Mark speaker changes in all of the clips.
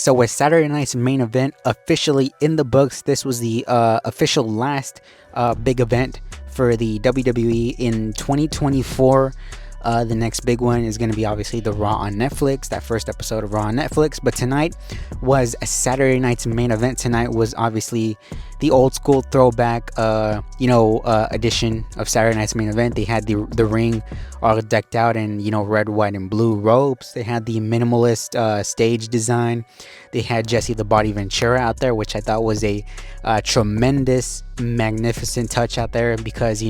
Speaker 1: So with Saturday night's main event officially in the books, this was the official last big event for the WWE in 2024. The next big one is going to be obviously the Raw on Netflix, that first episode of Raw on Netflix. But tonight was Saturday night's main event. Tonight was obviously the old school throwback, edition of Saturday night's main event. They had the ring all decked out in, red, white, and blue robes. They had the minimalist stage design. They had Jesse the Body Ventura out there, which I thought was a tremendous, magnificent touch out there because,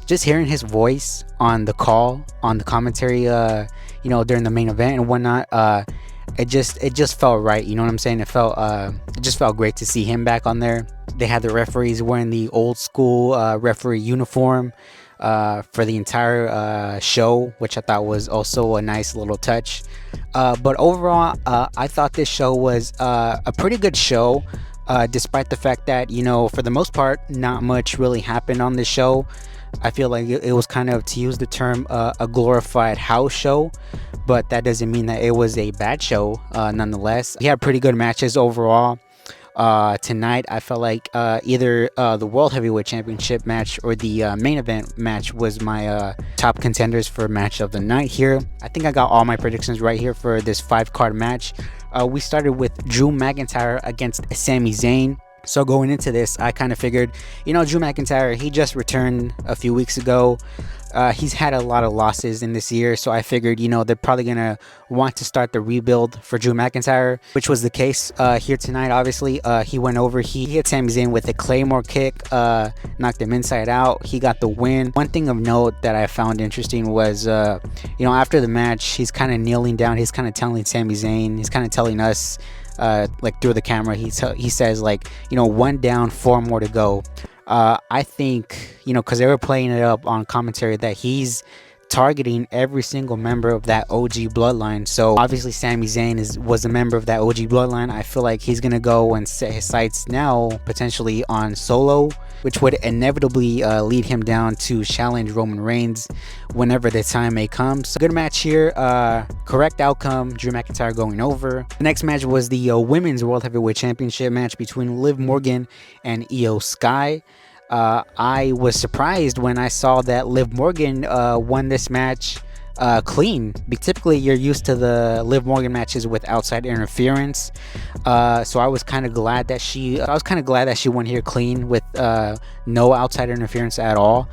Speaker 1: just hearing his voice on the call, on the commentary, during the main event and whatnot, it just felt right. You know what I'm saying? It just felt great to see him back on there. They had the referees wearing the old school referee uniform for the entire show, which I thought was also a nice little touch. But overall, I thought this show was a pretty good show, despite the fact that, for the most part, not much really happened on this show. I feel like it was kind of, to use the term, a glorified house show, but that doesn't mean that it was a bad show nonetheless. We had pretty good matches overall. Tonight, I felt like either the World Heavyweight Championship match or the main event match was my top contenders for match of the night here. I think I got all my predictions right here for this 5-card match. We started with Drew McIntyre against Sami Zayn. So going into this, I kind of figured, Drew McIntyre, he just returned a few weeks ago. He's had a lot of losses in this year, so I figured, they're probably going to want to start the rebuild for Drew McIntyre, which was the case here tonight. Obviously, he went over, he hit Sami Zayn with a Claymore kick, knocked him inside out. He got the win. One thing of note that I found interesting was, after the match, he's kind of kneeling down. He's kind of telling Sami Zayn, he's kind of telling us, through the camera, he says, one down, 4 more to go. I think, because they were playing it up on commentary, that he's targeting every single member of that OG bloodline. So obviously Sami Zayn was a member of that OG bloodline. I feel like he's gonna go and set his sights now potentially on Solo, which would inevitably lead him down to challenge Roman Reigns whenever the time may come. So good match here, correct outcome, Drew McIntyre going over. The next match was the Women's World Heavyweight Championship match between Liv Morgan and Io Sky. I was surprised when I saw that Liv Morgan won this match clean. Typically you're used to the Liv Morgan matches with outside interference, so I was kind of glad that she won here clean with no outside interference at all.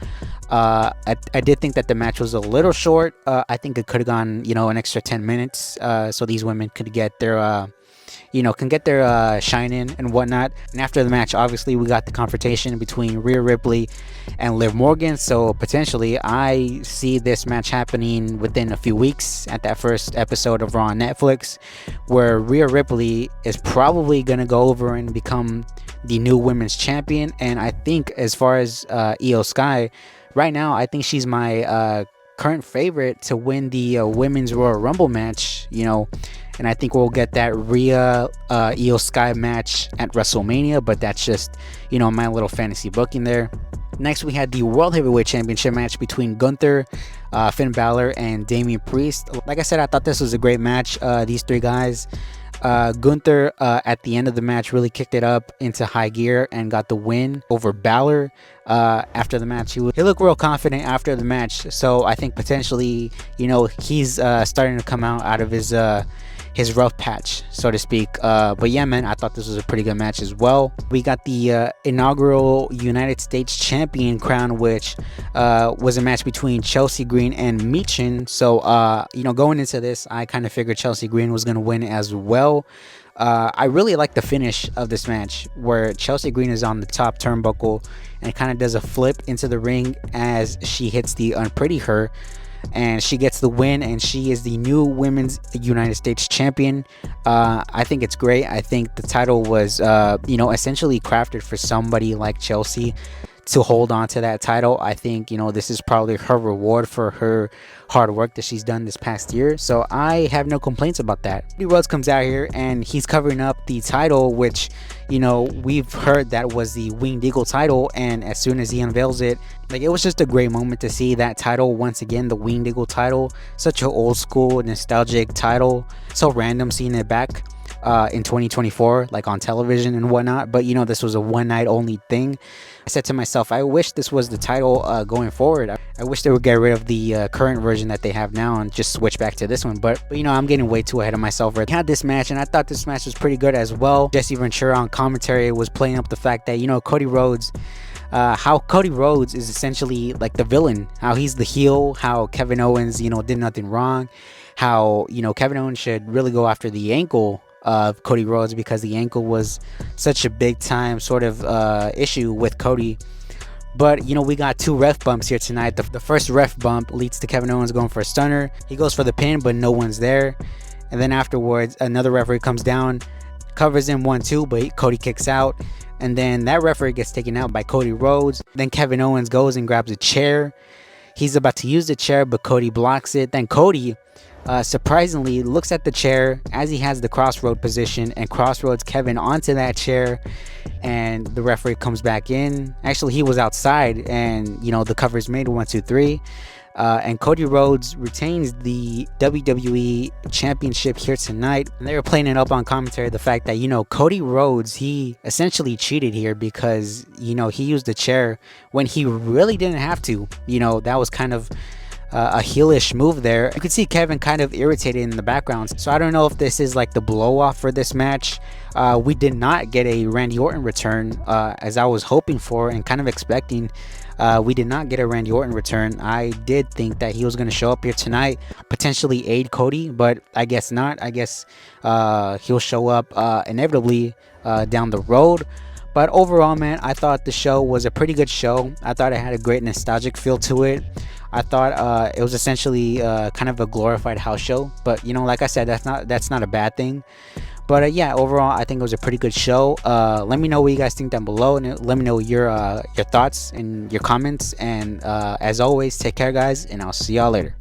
Speaker 1: I did think that the match was a little short. I think it could have gone an extra 10 minutes so these women could get their shine in and whatnot. And after the match, obviously we got the confrontation between Rhea Ripley and Liv Morgan. So potentially I see this match happening within a few weeks at that first episode of Raw on Netflix, where Rhea Ripley is probably gonna go over and become the new women's champion. And I think, as far as Io Sky, right now I think she's my current favorite to win the women's Royal Rumble match, and I think we'll get that Rhea Io Sky match at WrestleMania, but that's just my little fantasy booking there. Next, we had the World Heavyweight Championship match between Gunther, Finn Balor, and Damian Priest. Like I said, I thought this was a great match. These three guys, Gunther at the end of the match really kicked it up into high gear and got the win over Balor. After the match, he looked real confident after the match, so I think potentially he's starting to come out of his rough patch, so to speak. But yeah, man, I thought this was a pretty good match as well. We got the inaugural United States Champion crown, which was a match between Chelsea Green and Michin. So going into this, I kind of figured Chelsea Green was going to win as well. I really like the finish of this match, where Chelsea Green is on the top turnbuckle and kind of does a flip into the ring as she hits the Unpretty Her, and she gets the win, and she is the new Women's United States Champion. I think it's great. I think the title was essentially crafted for somebody like Chelsea to hold on to that title. I think this is probably her reward for her hard work that she's done this past year, so I have no complaints about that. Cody Rhodes comes out here and he's covering up the title, which we've heard that was the Winged Eagle title, and as soon as he unveils it, it was just a great moment to see that title once again, the Winged Eagle title. Such an old school nostalgic title, so random seeing it back. in 2024, like on television and whatnot. But this was a one night only thing. I said to myself, I wish this was the title going forward. I wish they would get rid of the current version that they have now and just switch back to this one. But I'm getting way too ahead of myself. I had this match, and I thought this match was pretty good as well. Jesse Ventura on commentary was playing up the fact that Cody Rhodes. How Cody Rhodes is essentially like the villain, how he's the heel, how Kevin Owens, did nothing wrong, how, Kevin Owens should really go after the ankle of Cody Rhodes because the ankle was such a big time sort of issue with Cody. But we got 2 ref bumps here tonight. The first ref bump leads to Kevin Owens going for a stunner. He goes for the pin, but no one's there. And then afterwards, another referee comes down, covers him 1-2, but Cody kicks out. And then that referee gets taken out by Cody Rhodes. Then Kevin Owens goes and grabs a chair. He's about to use the chair, but Cody blocks it. Then Cody, surprisingly, looks at the chair as he has the crossroad position and crossroads Kevin onto that chair. And the referee comes back in. Actually, he was outside, and the cover is made 1, 2, 3. And Cody Rhodes retains the WWE Championship here tonight. And they were playing it up on commentary, the fact that, Cody Rhodes, he essentially cheated here because, he used the chair when he really didn't have to. That was kind of a heelish move there. You could see Kevin kind of irritated in the background. So I don't know if this is like the blow off for this match. We did not get a Randy Orton return as I was hoping for and kind of expecting. We did not get a Randy Orton return. I did think that he was going to show up here tonight, potentially aid Cody, but I guess not. I guess he'll show up inevitably down the road. But overall, man, I thought the show was a pretty good show. I thought it had a great nostalgic feel to it. I thought it was essentially kind of a glorified house show. But like I said, that's not a bad thing. But yeah, overall, I think it was a pretty good show. Let me know what you guys think down below, and let me know your thoughts and your comments. And as always, take care, guys, and I'll see y'all later.